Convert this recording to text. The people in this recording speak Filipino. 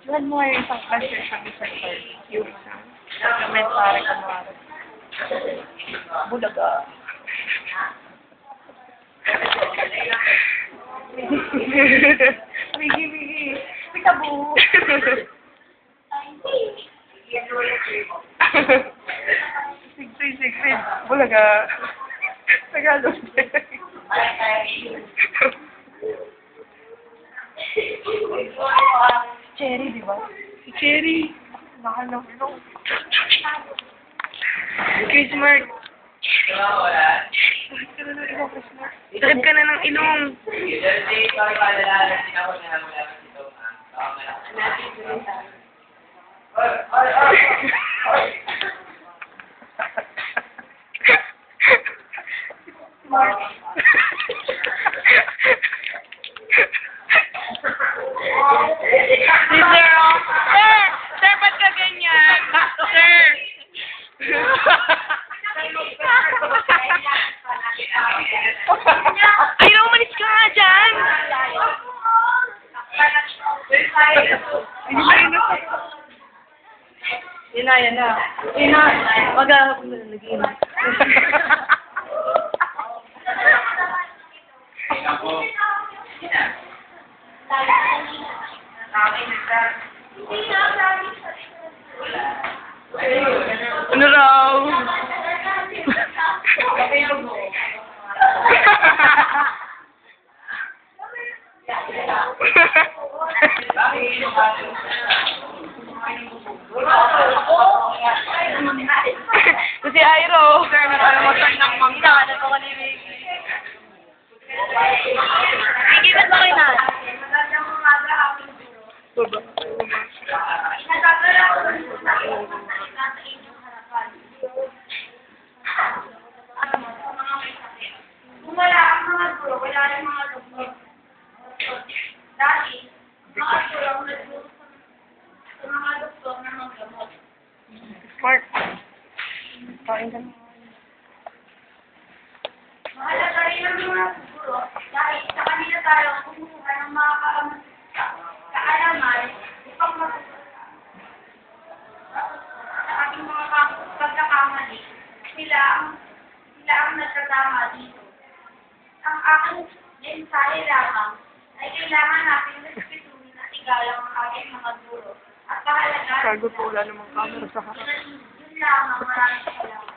Ilan mo yung isang pleasure siya isang card? Yung isang supplementary kumara. Bulaga. Migi. Pitabu. Sigrid. Bulaga. Tagalog. Cherry, di ba? Si Cherry. Mahal ng ilong. Chris Mark. Sakit ka na ng ilong, Chris Mark. Sakit ka na ng ilong. Mark. Sir, ba't ka ganyan? Sir! Ay, umalis ka nga dyan! Yan na. Mag-ahapon na nag-inom. Ano raw? Kasi Airo. Sir, meron mo turn ng mangga. Ano ba ni Vicky? Vicky, ba't ba kayo na? Kung wala ang mga guro, wala yung mga doktor. Dati, mga guro ang nagturo sa mga doktor na maggamot. Smart. Kain ka na. Mahalaga rin ang mga guro dahil sa kanila tayo kumuha ng mga kaalaman upang matutunan. Sa ating mga pagkakamali, sila ang nagtatama dito. Ang aking mensahe lamang ay kailangan natin respetuhin at igalang ang ating mga guro. At pahalagaan Kagot po, wala namang camera sa harap. yun lamang, maraming salamat.